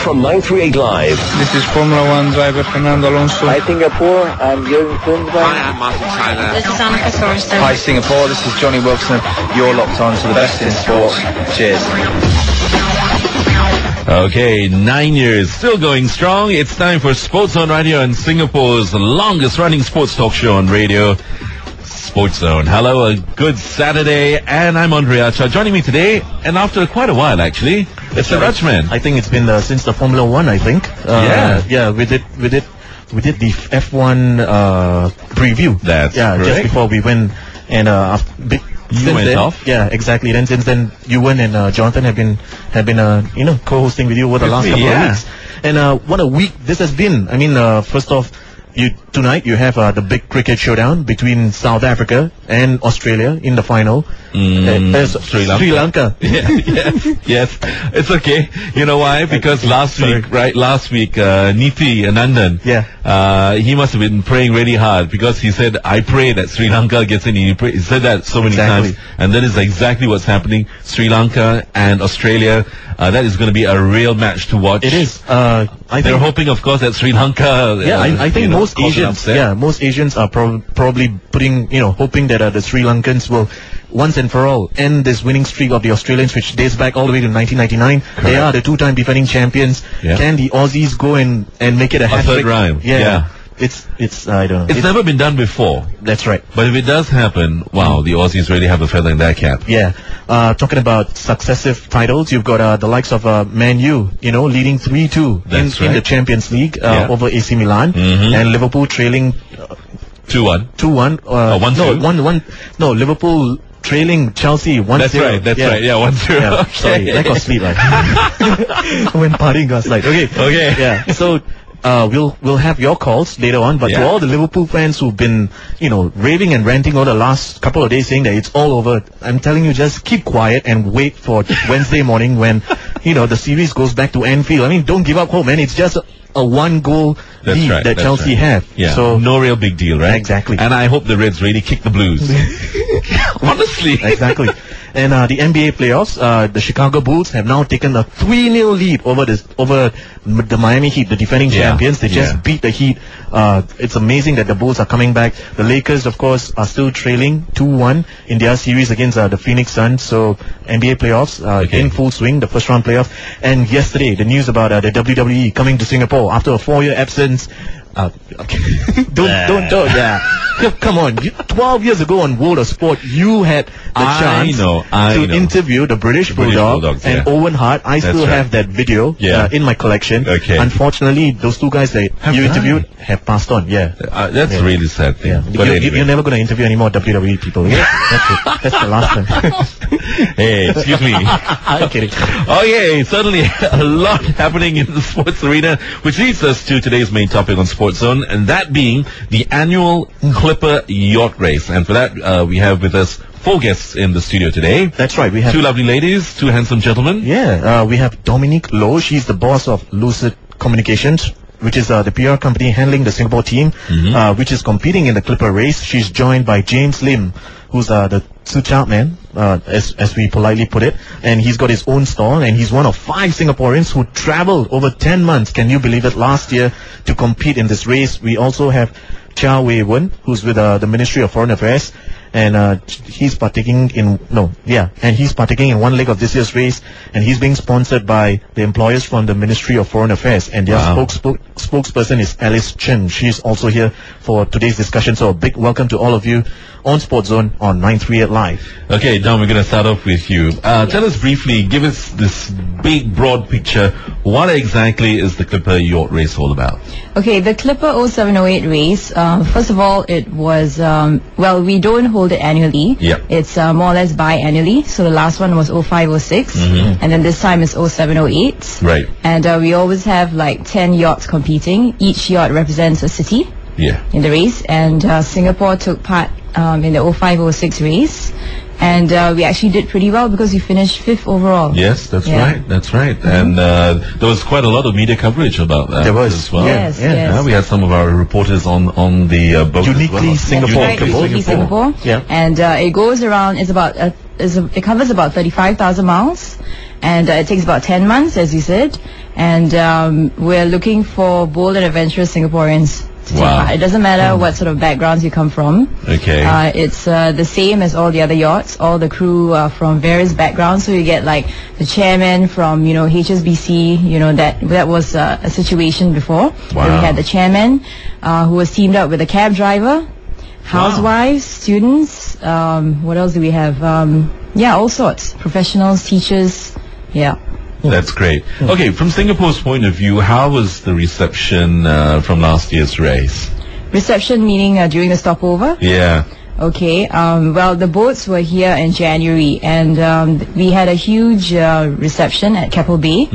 from 938 Live. This is Formula One driver Fernando Alonso. Hi Singapore, I'm Jürgen Klinsmann. Hi, I'm Martin Tyler. This is Annika Sorenstam. Hi Singapore, this is Johnny Wilson. You're locked on to the best in sport. Cheers. Okay, 9 years, still going strong. It's time for Sports Zone right here on Singapore's longest running sports talk show on radio, Sports Zone. Hello, a good Saturday, and I'm Andre Acha. Joining me today, and after quite a while actually, it's the Rajman. I think it's been since the Formula One, I think. Yeah, we did the F1 preview. That's correct. Just before we went, and you went off. Yeah, exactly. Then since then, Ewan and Jonathan have been co-hosting with you over the last couple of weeks. And what a week this has been. I mean, first off, tonight you have the big cricket showdown between South Africa and Australia in the final. Sri Lanka. Yes, it's okay. You know why? Because last week, Niti Anandan, he must have been praying really hard because he said, I pray that Sri Lanka gets in. He said that so many times, and that is exactly what's happening. Sri Lanka and Australia, that is going to be a real match to watch. It is. They're hoping, of course, that Sri Lanka. I think most Asians are probably hoping that the Sri Lankans will once and for all end this winning streak of the Australians, which dates back all the way to 1999. Correct. They are the two-time defending champions. Can the Aussies go and make it a hat-trick? Third round. It's I don't know. It's never been done before. That's right. But if it does happen, wow, the Aussies really have a feather in their cap. Yeah. Talking about successive titles, you've got the likes of Man U, leading 3-2 in the Champions League over AC Milan, and Liverpool trailing 2-1. 2-1. 1-1. No, Liverpool trailing Chelsea 1-0. That's right. Yeah, 1-0. Yeah, okay. Sorry, lack of sleep. Right? When partying last night. Okay. Yeah. So we'll have your calls later on, but to all the Liverpool fans who've been, raving and ranting over the last couple of days saying that it's all over, I'm telling you, just keep quiet and wait for Wednesday morning when, the series goes back to Anfield. I mean, don't give up hope, man. It's just a one-goal lead that Chelsea have. Yeah. So no real big deal, right? Exactly. And I hope the Reds really kick the Blues. Honestly. Exactly. And the NBA playoffs, the Chicago Bulls have now taken a 3-0 lead over the Miami Heat, the defending champions. They just beat the Heat. It's amazing that the Bulls are coming back. The Lakers, of course, are still trailing 2-1 in their series against the Phoenix Suns. So NBA playoffs in full swing, the first round playoff. And yesterday, the news about the WWE coming to Singapore after a 4-year absence. Don't. Come on. 12 years ago on World of Sport, you had the chance to interview the British Bulldogs and Owen Hart. I still have that video in my collection. Okay. Unfortunately, those two guys that you interviewed have passed on. That's a really sad thing. Yeah. But anyway. You're never going to interview any more WWE people. Yeah? That's it. That's the last time. Hey, excuse me. I'm kidding. Okay, suddenly a lot happening in the sports arena, which leads us to today's main topic on Sports Zone, and that being the annual Clipper Yacht Race. And for that, we have with us 4 guests in the studio today. That's right. We have 2 lovely ladies, 2 handsome gentlemen. Yeah, we have Dominique Loh. She's the boss of Lucid Communications, which is the PR company handling the Singapore team, which is competing in the Clipper race. She's joined by James Lim, who's the Suchiat man, as we politely put it, and he's got his own stall, and he's one of 5 Singaporeans who traveled over 10 months, can you believe it, last year to compete in this race. We also have Chia Wei Wen, who's with the Ministry of Foreign Affairs, and he's partaking in one leg of this year's race, and he's being sponsored by the employers from the Ministry of Foreign Affairs, and their spokesperson is Alice Chen. She's also here for today's discussion. So a big welcome to all of you on Sports Zone on 938 Live. Okay, Dom, we're going to start off with you. Tell us briefly, give us this big, broad picture. What exactly is the Clipper Yacht Race all about? Okay, the Clipper 0708 race, first of all, it was, we don't hold it annually. It's more or less biannually. So the last one was 0506, and then this time is 0708. Right. And we always have like 10 yachts competing. Each yacht represents a city in the race, and Singapore took part in the 0506 race. And we actually did pretty well because we finished 5th overall. Yes, that's right. That's right. And there was quite a lot of media coverage about that. There was as well. Yes. We had some of our reporters on the boat. Uniquely as well. Singapore. Uniquely Singapore. Yeah. And it goes around. It's about it covers about 35,000 miles, and it takes about 10 months, as you said. And we're looking for bold and adventurous Singaporeans to take part. It doesn't matter what sort of backgrounds you come from. Okay. It's the same as all the other yachts. All the crew are from various backgrounds. So you get like the chairman from, HSBC. That was a situation before. Where we had the chairman who was teamed up with a cab driver, housewives, students. What else do we have? All sorts. Professionals, teachers. Yeah. That's great. Okay, from Singapore's point of view, how was the reception from last year's race? Reception meaning during the stopover? Yeah. Okay. Well, the boats were here in January, and we had a huge reception at Keppel Bay.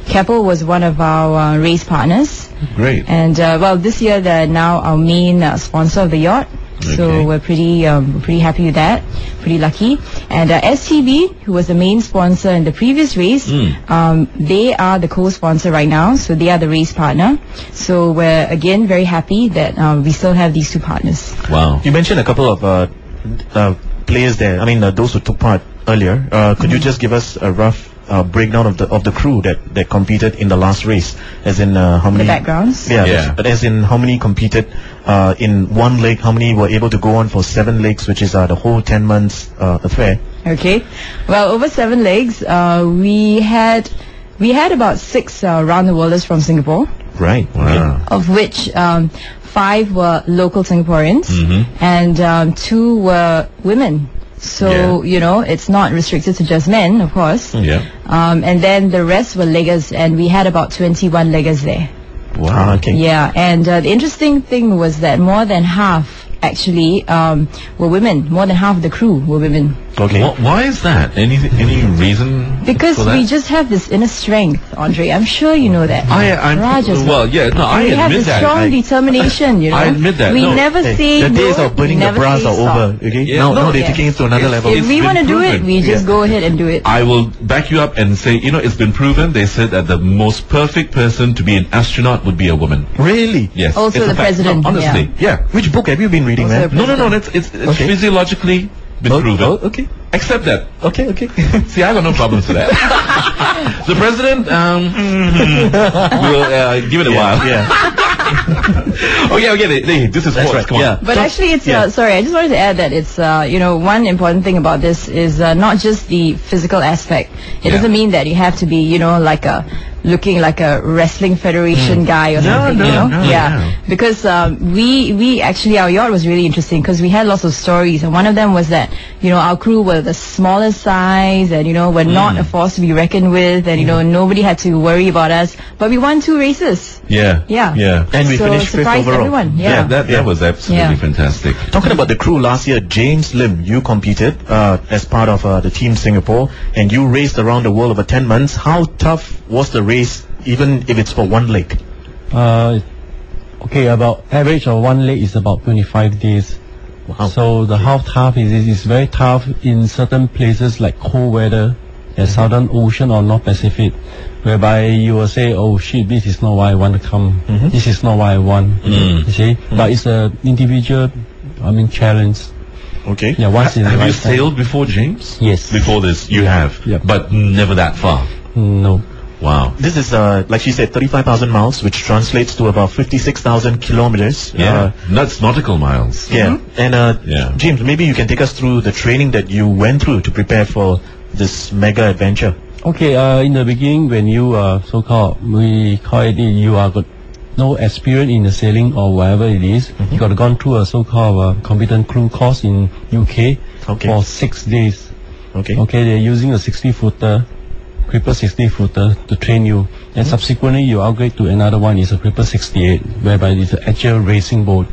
Keppel was one of our race partners. Great. And this year they're now our main sponsor of the yacht. So we're pretty happy with that, pretty lucky. And STB, who was the main sponsor in the previous race, they are the co-sponsor right now, so they are the race partner. So we're again very happy that we still have these two partners. Wow. You mentioned a couple of players there. I mean, those who took part earlier. Could you just give us a rough breakdown of the crew that competed in the last race, as in how many? The backgrounds. But as in how many competed in one leg, how many were able to go on for 7 legs, which is the whole 10 months affair. Okay, well, over 7 legs, we had about 6 round the worlders from Singapore. Right. Wow. Of which 5 were local Singaporeans, and 2 were women. So, it's not restricted to just men, of course. Yeah. And then the rest were leggers, and we had about 21 leggers there. Wow. Okay. Yeah, and the interesting thing was that more than half actually were women. More than half of the crew were women. Okay. Why is that? Any reason? Because for that? we just have this inner strength, Andre. I'm sure you know that. I admit we have this strong determination. I admit that. We never say the no. days of burning the bras are over. Okay. Yeah, now they're taking it to another level. If we want to do it, we just go ahead and do it. I will back you up and say, it's been proven. They said that the most perfect person to be an astronaut would be a woman. Really? Yes. Also it's the president. No, honestly, yeah. Which book have you been reading, man? No. It's physiologically been proven. Oh, okay. Accept that. Okay. See, I got no problems with that. The president will give it a while. Yeah. Okay. This is sports. Right. Come on. But actually, it's sorry. I just wanted to add that it's one important thing about this is not just the physical aspect. It doesn't mean that you have to be looking like a wrestling federation guy or something. No. Because we actually, our yacht was really interesting because we had lots of stories, and one of them was that our crew were the smallest size, and were not a force to be reckoned with, and nobody had to worry about us. But we won 2 races. Yeah. And we finished 5th overall. Everyone. That was absolutely fantastic. Talking about the crew last year, James Lim, you competed as part of the Team Singapore, and you raced around the world over 10 months. How tough was the race, even if it's for 1 leg? About average of 1 leg is about 25 days. Wow. So how tough is very tough in certain places like cold weather, the Southern Ocean or North Pacific, whereby you will say, oh shit, this is not why I want to come. This is not why I want. You see? But it's an individual, challenge. Okay. Yeah, once in a Have you lifetime. sailed before, James? Yes. Before this, you have. Yeah. But never that far. No. Wow. This is, like she said, 35,000 miles, which translates to about 56,000 kilometers. That's nautical miles. Yeah. And James, maybe you can take us through the training that you went through to prepare for this mega adventure. Okay, in the beginning, when you we call it, you are got no experience in the sailing or whatever it is, you got gone through a so-called competent crew course in UK for 6 days. Okay, they're using a 60-footer, Clipper 60-footer to train you, and subsequently you upgrade to another one, is a Clipper 68, whereby it's an actual racing boat.